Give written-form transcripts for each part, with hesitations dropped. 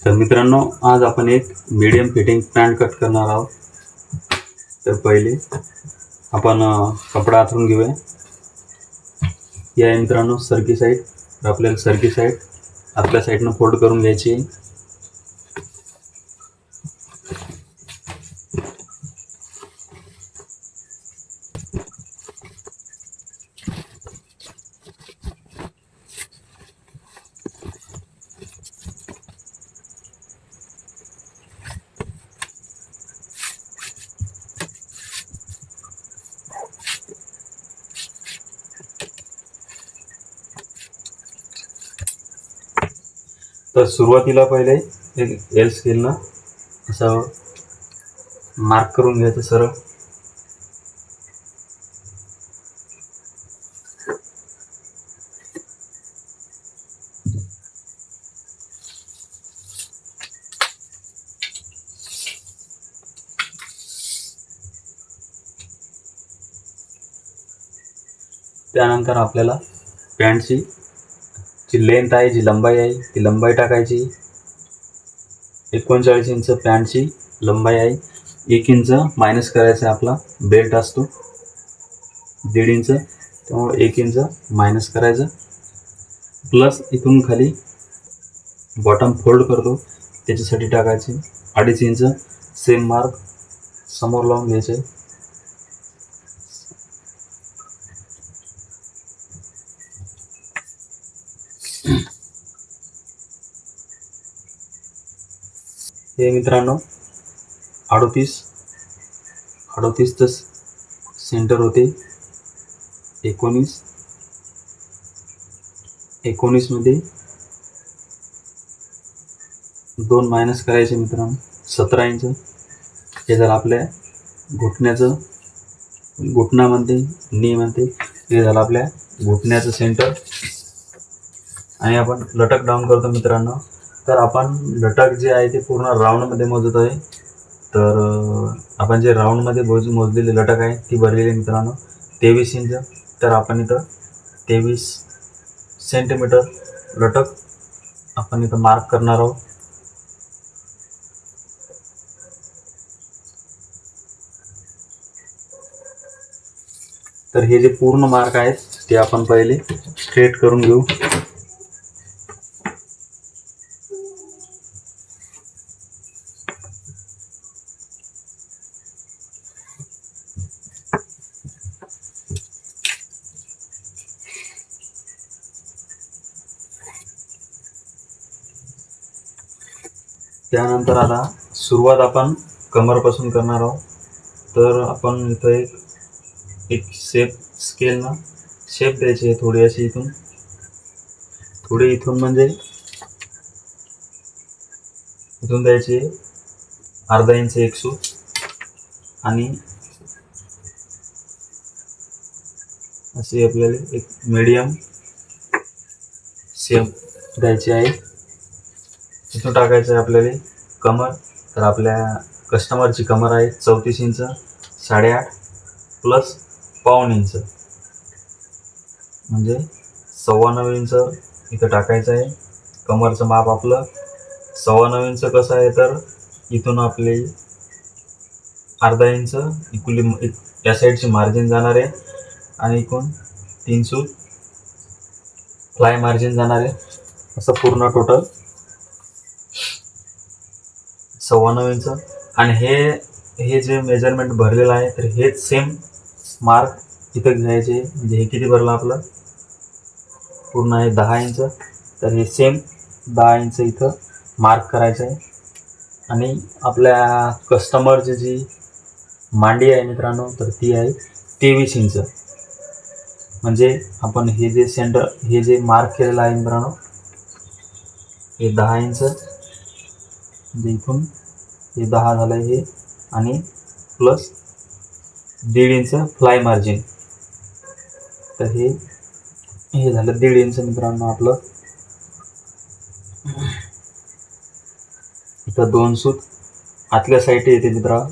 तर मित्रांनो, आज आपण एक मीडियम फिटिंग पॅन्ट कट करणार आहोत. तर पहिले आपण कपडा आथरून घेऊया. या मित्रांनो सरकी साईड. तर आपल्याला सरकी साईड आपल्या साईडनं फोल्ड करून घ्यायची आहे. तर सुरुवातीला पहिले एक एल स्केलनं असं मार्क करून घ्यायचं सरळ. त्यानंतर आपल्याला पॅन्टची जी लेंथ आहे, जी लंबाई आहे, ती लंबाई टाकायची. 39 इंच पॅन्टची लंबाई आहे. 1 इंच मायनस करायचा आपला बेल्ट असतो 1.5 इंच, त्यामुळे 1 इंच मायनस करायचं. प्लस इथून खाली बॉटम फोल्ड करतो त्याच्यासाठी टाकायचे 2.5 इंच. सेम मार्क समोर लावून घ्यायचे. हे मित्रांनो 38चं सेंटर होते. 19 मध्ये 2 मायनस करायचे मित्रांनो. 17 इंच. हे जर आपल्या घुटण्यामध्ये नीमध्ये हे झालं आपल्या घुटण्याचं सेंटर. आणि आपण लटक डाऊन करतो मित्रांनो. तर आपण लटक जे आहे ते पूर्ण राऊंडमध्ये मोजत आहे. तर आपण जे राऊंडमध्ये मोजलेली लटक आहे ती भरलेली मित्रांनो 23 इंच. तर आपण इथं 23 सेंटीमीटर लटक आपण इथं मार्क करणार आहोत. तर हे जे पूर्ण मार्क आहेत ते आपण पहिले स्ट्रेट करून घेऊ. त्यानंतर आता सुरुवात आपण कमरपासून करणार आहोत. तर आपण इथं एक स्केलनं शेप द्यायची आहे. थोडी अशी इथून म्हणजे इथून द्यायची 1/2 इंच एक सूत आणि अशी आपल्याला एक मीडियम शेप द्यायची आहे. इथून टाकायचं आहे आपल्याला कमर. तर आपल्या कस्टमरची कमर आहे 34 इंच 8.5 प्लस पाऊण इंच म्हणजे 9.25 इंच इथं टाकायचं आहे. कमरचं माप आपलं 9.25 इंच कसं आहे, तर इथून आपले 1/2 इंच इक्वली या साईडची मार्जिन जाणार आहे आणि इथून 3 सूत फ्लाय मार्जिन जाणार आहे. असं पूर्ण टोटल 9.25 इंच. आणि हे जे मेजरमेंट भरलेलं आहे तर हेच सेम मार्क इथं घ्यायचे. म्हणजे हे किती भरलं आपलं पूर्ण आहे 10 इंच. तर हे सेम 10 इंच इथं मार्क करायचं आहे. आणि आपल्या कस्टमरची जी मांडी आहे मित्रांनो तर ती आहे 23 इंच. म्हणजे आपण हे जे मार्क केलेलं आहे मित्रांनो हे 10 इंच. म्हणजे इथून हे 10 झालं हे आणि प्लस 1.5 इंच फ्लाय मार्जिन. तर हे झालं 1.5 इंच मित्रांनो आपलं. इथं 2 सूत आतल्या साईड येते मित्रांनो.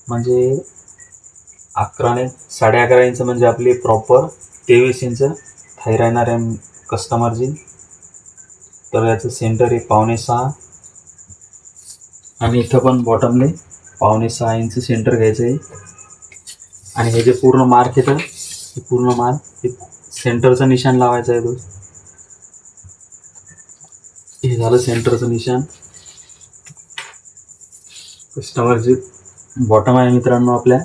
म्हणजे 11 11.5 इंच म्हणजे आपली प्रॉपर 23 इंच थाई राहणार आहे कस्टमरची. तर याचं सेंटर आहे 5.25 आणि इथं पण बॉटमने 5.25 इंच सेंटर घ्यायचं आहे. आणि हे जे पूर्ण मार्क येतं हे पूर्ण मार्क सेंटरचं निशाण लावायचं आहे. हे झालं सेंटरचं निशाण. कस्टमरची बॉटम आहे मित्रांनो आपल्या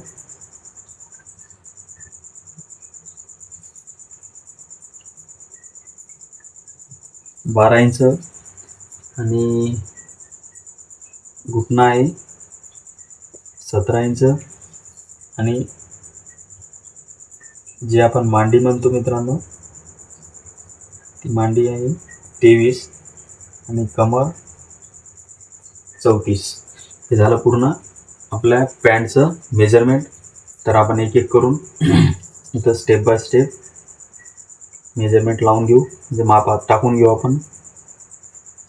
12 इंच आणि घुटना आहे 17 इंच आणि जी आपण मांडी म्हणतो मित्रांनो ती मांडी आहे 23 आणि कमर 34. हे झालं पूर्ण आपल्या पॅन्टचं मेजरमेंट. तर आपण एक एक करून इथं स्टेप बाय स्टेप मेजरमेंट लावून घेऊ, म्हणजे माप टाकून घेऊ आपण.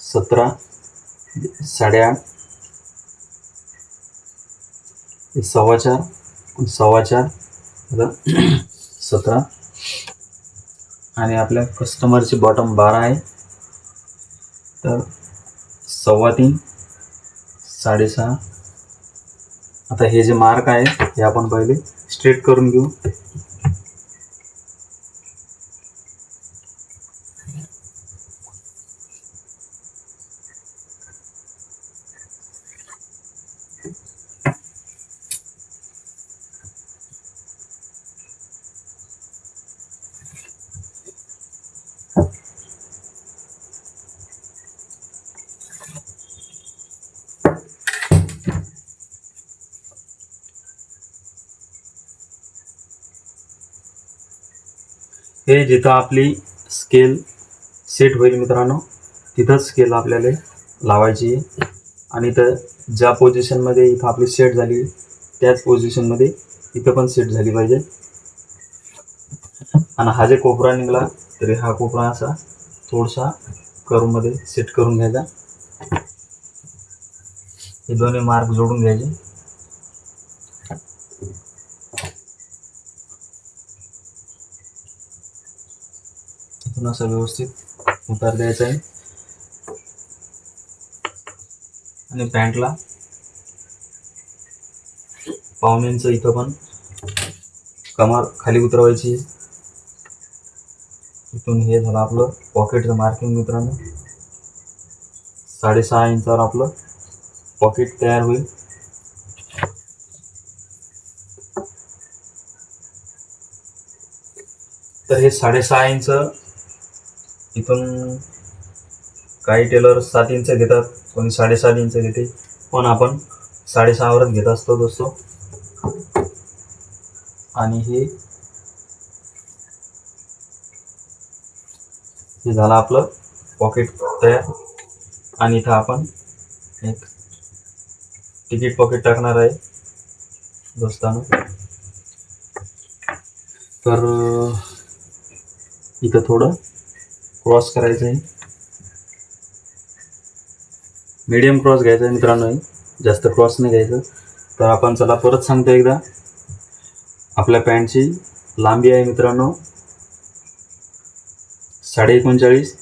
17, 8.5, 4.25, 4.25, 17 आणि आपल्या कस्टमरची बॉटम 12 आहे तर 3.25, 6.5. आता हे जे मार्क आहे हे आपण पहिले स्ट्रेट करून घेऊ. हे जिथं आपली स्केल सेट होईल मित्रांनो तिथंच स्केल आपल्याला लावायची आहे. आणि तर ज्या पोझिशनमध्ये इथं आपली सेट झाली त्याच पोझिशनमध्ये इथं पण सेट झाली पाहिजे. आणि हा जे कोपरा निघाला तरी हा कोपरा असा थोडासा कर्वमध्ये सेट करून घ्यायचा. हे दोन्ही मार्क जोडून घ्यायचे. इथून असं व्यवस्थित उतार द्यायचा आहे. आणि पॅन्टला 1.25 इंच इथं पण कमर खाली उतरवायची. इथून हे झालं आपलं पॉकेटचं मार्किंग मित्रांनो. 6.5 इंचावर आपलं पॉकेट तयार होईल. तर हे 6.5 इंच इथून काही टेलर 7 इंच घेतात, कोणी 7.5 इंच घेते, पण आपण 6.5वरच घेत असतो दोस्तो. आणि हे झालं आपलं पॉकेट तयार. आणि इथं आपण एक तिकीट पॉकेट टाकणार आहे दोस्तांनो. तर इथं थोडं क्रॉस करायचं आहे, मीडियम क्रॉस घ्यायचा आहे मित्रांनो, जास्त क्रॉस नाही घ्यायचं. तर आपण चला परत सांगतो एकदा. आपल्या पॅन्टची लांबी आहे मित्रांनो 39.5.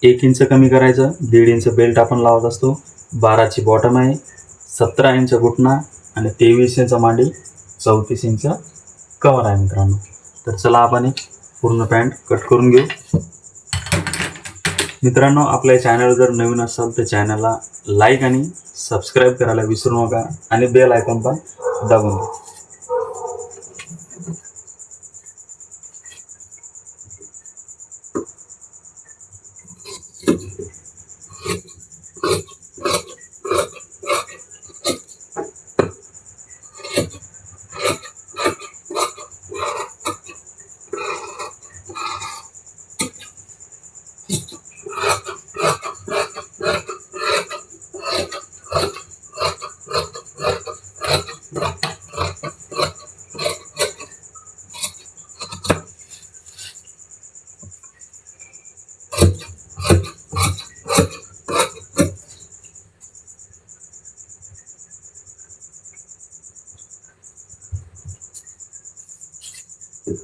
1 इंच कमी करायचं. 1.5 इंच बेल्ट आपण लावत असतो. 12ची बॉटम आहे, 17 इंच घुटना आणि 23 इंच मांडी, 34 इंच कवर आहे मित्रांनो. तर चला आपण एक पूर्ण पॅन्ट कट करून घेऊ. मित्रांनो आपल्या चॅनल जर नवीन असाल तर चॅनलला लाईक आणि सबस्क्राईब करायला विसरू नका आणि बेल आयकॉन पण दाबून द्या. इथं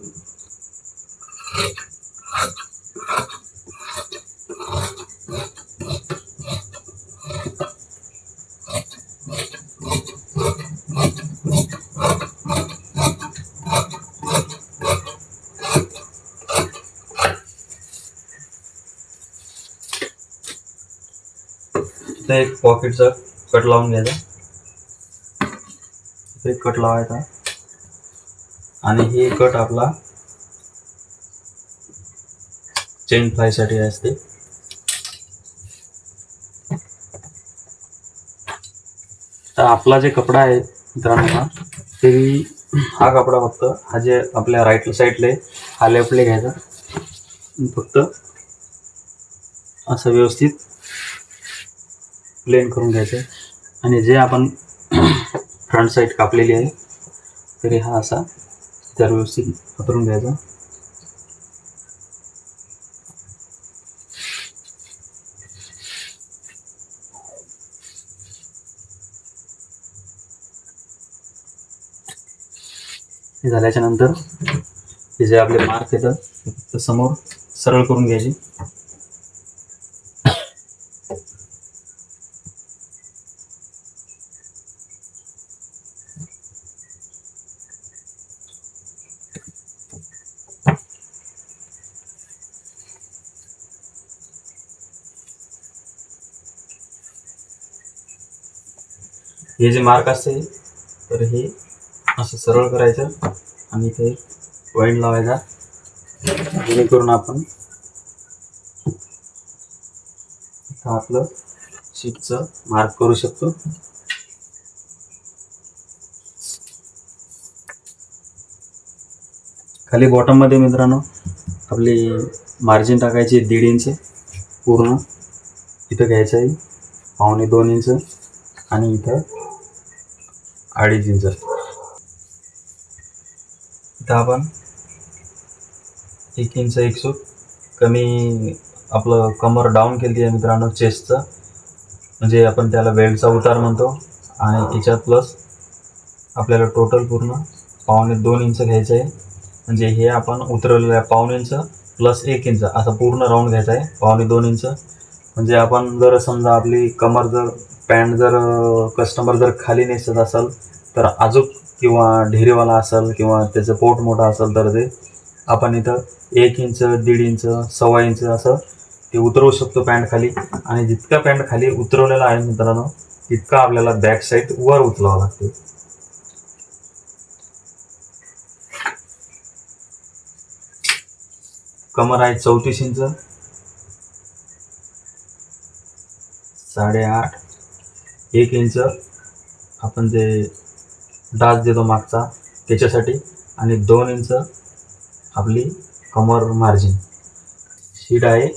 एक पॉकेटचा कट लावून घ्यायचा, इथे एक कट लावायचा आणि हे कट आपला चेन फ्लायसाठी असते. तर आपला जे कपडा आहे मित्रांनो ते हा कपडा फक्त हा जे आपल्या राईट साईडला हा लेफ्टला घ्यायचा, फक्त असं व्यवस्थित प्लेन करून घ्यायचं आणि जे आपण फ्रंट साईड कापलेली आहे तरी हा असा तर व्यवस्थित पकडून घ्यायचा. हे झाल्याच्या नंतर हे जे आपले मार्क येतं ते समोर सरळ करून घ्यायचे. हे जे मार्क असते तर हे असं सरळ करायचं आणि इथे पॉईंट लावायचा, जेणेकरून आपण आपलं शीटचं मार्क करू शकतो. खाली बॉटम मध्ये मित्रांनो आपली मार्जिन टाकायची 1.5 इंच पूर्ण, इथं घ्यायचं आहे 1.25-2 इंच आणि इथं 2.5 इंच. इथं आपण 1 इंच एक कमी आपलं कमर डाऊन केली आहे मित्रांनो चेस्टचं, म्हणजे आपण त्याला बेल्टचा उतार म्हणतो. आणि याच्यात प्लस आपल्याला टोटल पूर्ण 1.25-2 इंच घ्यायचं आहे. म्हणजे हे आपण उतरवलेलं आहे 1.5 इंच प्लस 1 इंच असं पूर्ण राऊंड घ्यायचं आहे 1.25-2 इंच. म्हणजे आपण जर समजा आपली कमर जर पॅन्ट जर कस्टमर जर खाली नेसत असेल तर अजूक किंवा ढेरेवाला असेल किंवा त्याचं पोट मोठं असेल तर ते आपण इथं 1 इंच 1.5 इंच 1.25 इंच असं ते उतरवू शकतो पॅन्ट खाली. आणि जितका पॅन्ट खाली उतरवलेला आहे मित्रांनो तितका आपल्याला बॅक साईड वर उचलावं लागते. कमर आहे 34 इंच, 8.5 1 इंच आपण जे डाच देतो मागचा त्याच्यासाठी आणि 2 इंच आपली कमर मार्जिन. शीट आहे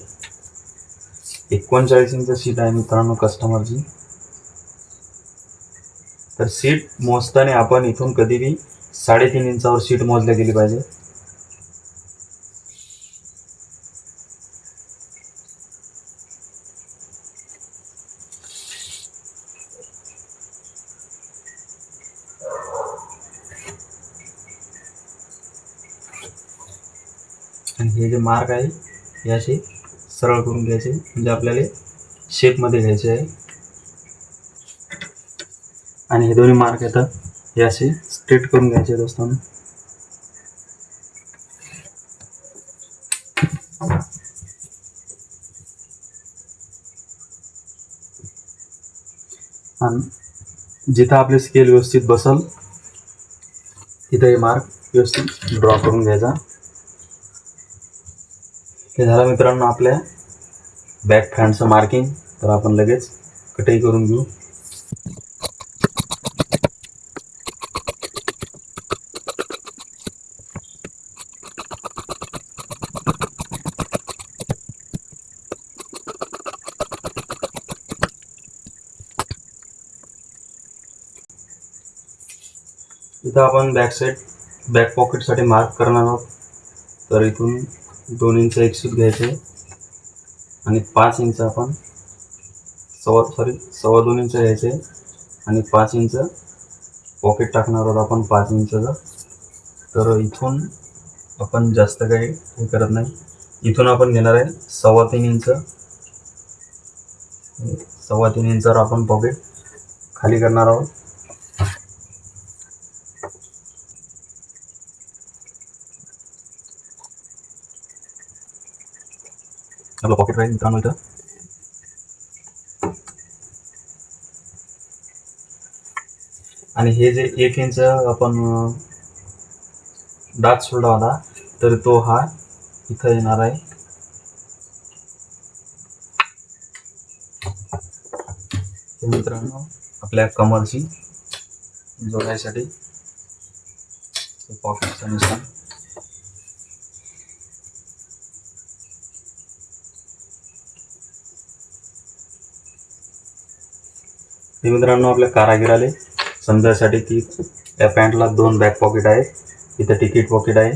39 इंच शीट आहे मित्रांनो कस्टमरची. तर सीट मोजताना आपण इथून कधी बी 3.5 इंचावर सीट मोजल्या गेली पाहिजे. आणि हे जे मार्क आहे हे असे सरळ करून घ्यायचे, म्हणजे आपल्याला शेपमध्ये घ्यायचे आहे. आणि हे दोन्ही मार्क येतात हे असे स्ट्रेट करून घ्यायचे दोस्तांनो. आणि जिथं आपले स्केल व्यवस्थित बसल तिथं हे मार्क व्यवस्थित ड्रॉ करून घ्यायचा. हे झालं मित्रांनो आपल्या बॅक फ्रंटचं मार्किंग. तर आपण लगेच कटही करून घेऊ. इथं आपण बॅक पॉकेटसाठी मार्क करणार आहोत. तर इथून 2 इंच एक सूत घ्यायचे आणि 5 इंच आपण 2.25 इंच घ्यायचे आणि 5 इंच पॉकेट टाकणार आहोत आपण 5 इंचचं. तर इथून आपण जास्त काही हे करत नाही. इथून आपण घेणार आहे 3.25 इंच. 3.25 इंचावर आपण पॉकेट खाली करणार आहोत. आपलं पॉकेट राहील मित्रांनो इथं. आणि हे जे 1 इंच आपण डाच सोडला होता, तर तो हा इथं येणार आहे. हे मित्रांनो आपल्या कमरची जोडायसाठी पॉकेटचं निशाण. हे मित्रांनो आपल्या कारागिराले समजायसाठी की या पॅन्टला 2 बॅक पॉकेट आहेत. इथं तिकीट पॉकेट आहे